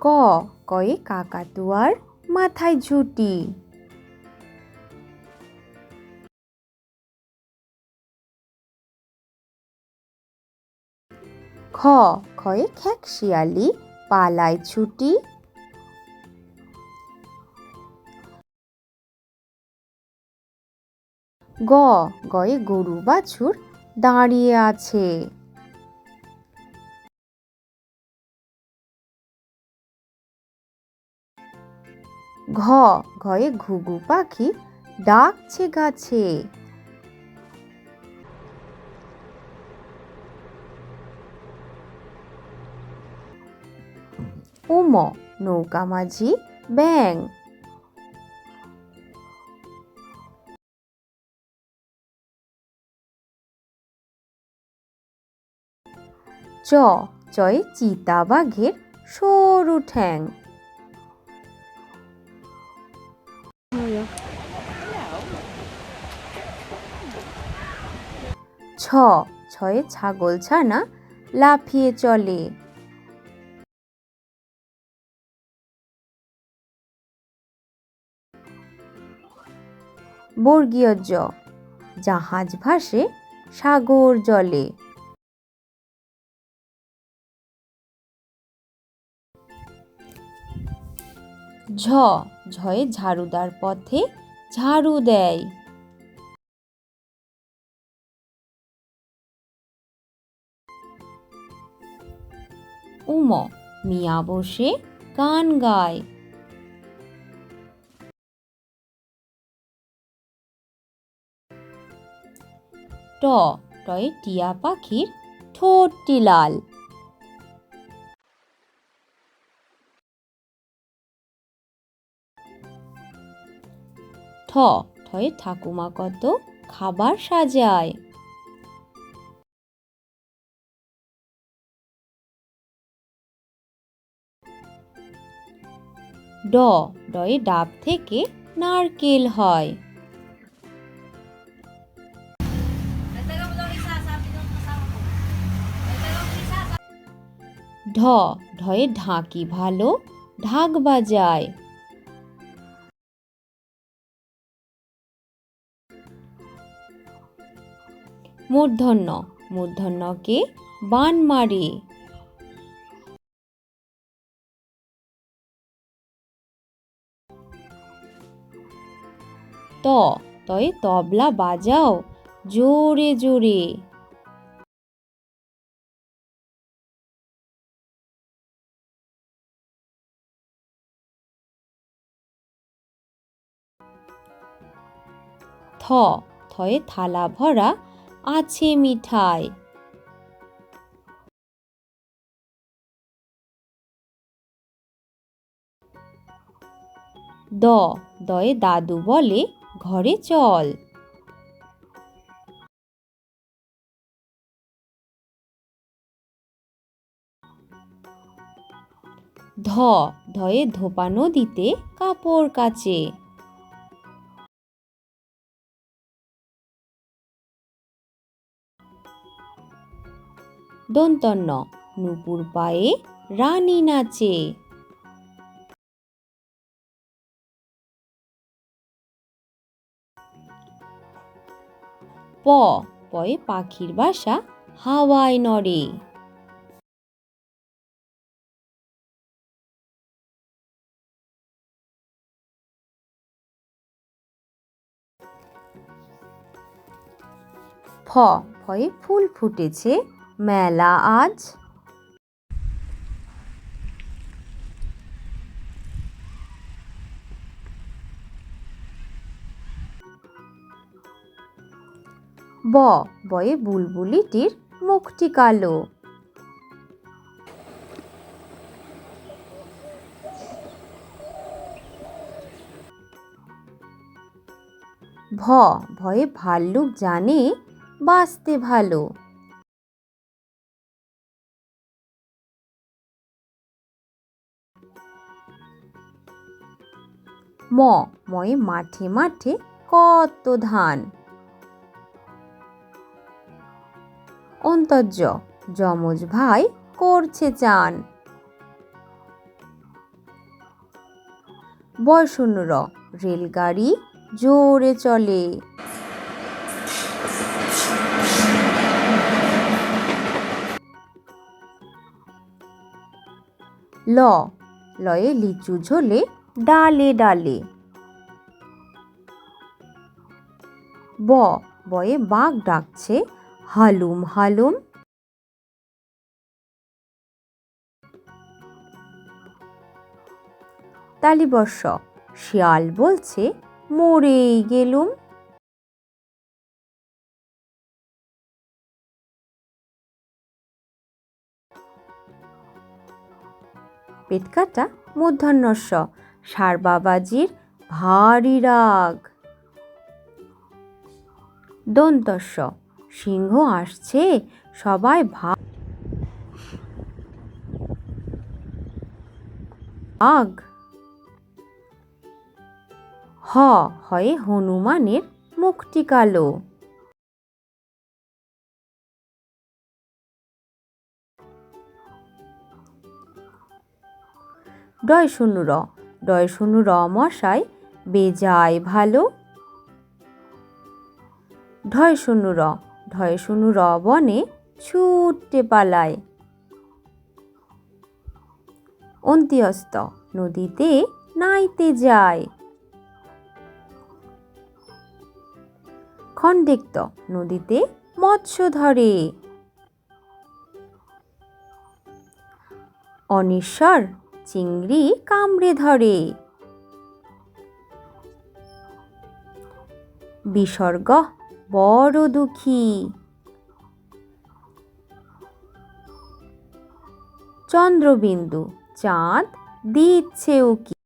ক, কয়ে কাকাতুয়ার মাথায় ঝুঁটি। খ, খয়ে খেকশিয়ালি পালায় ছুটি। গ, গয়ে গরু বাছুর দাঁড়িয়ে আছে। ঘ, ঘয়ে ঘুঘু পাখি ডাকছে গাছে। উম, নৌকা মাঝি ব্যাঙ। চ, চয়ে চিতা বাঘের সরু ঠ্যাং। ছ, ছয়ে ছাগল ছানা লাফিয়ে চলে। বর্গীয় জ, জাহাজ ভাসে সাগর জলে। ঝ, ঝয়ে ঝাড়ুদার পথে ঝাড়ু দেয়। উম, মিয়া বসে গান গায়। ট, টয়ে টিয়া পাখির ঠোঁটটি লাল। ঠ, ঠয়ে ঠাকুমা কত খাবার সাজায়। ড, ডয়ে ডাব থেকে নারকেল হয়। ঢ, ঢয়ে ঢাকি ভালো ঢাক বাজায়। মূর্ধন্য, মূর্ধন্যকে বান মারে। ত, তয়ে তবলা বাজাও জোরে জোরে। থ, থয়ে থালা ভরা আছে মিঠাই। দ, দয়ে দাদু বলে ঘরে চল। ধ, ধয়ে ধোপা নদীতে কাপড় কাচে। দন্তন্য, নুপুর পায়ে রানী নাচে। প, পয়ে পাখির বাসা হাওয়ায় নড়ে। ফ, ফয়ে ফুল ফুটেছে মেলা আজ। ব, বয়ে বুলবুলিটির মুখটি কালো। ভ, ভয়ে ভাল্লুক জানে বাঁচতে ভালো। ম, ময়ে মাঠে মাঠে কত ধান। অন্তর্য, যমজ ভাই করছে চান। বয় শূন্য র, রেলগাড়ি জোরে চলে। ল, লয়ে লিচু ঝোলে ডালে ডালে। ব, বয়ে বাঘ ডাকছে হালুম হালুম। তালিবর্ষ, শিয়াল বলছে মরেই গেলুম। পেটকাটা মূর্ধন্যস্ব, ষাঁড় বাবাজির ভারী রাগ। দন্তস্ব, সিংহ আসছে সবাই ভাগ। হ, হয়ে হনুমানের মুখটি কালো। ডয় শূন্য র, ডয় শূন্য র মশাই বেজায় ভালো। ঢয় শূন্য র, ঢয় শূন্য র বনে ছুটে পালায়। অন্ত্যস্ত, নদীতে নাইতে যায়। খণ্ডেক্ত, নদীতে মৎস্য ধরে। অনিশ্বর, চিংড়ি কামড়ে ধরে। বিসর্গ, বড় দুঃখী। চন্দ্রবিন্দু, চাঁদ দিচ্ছে উকি।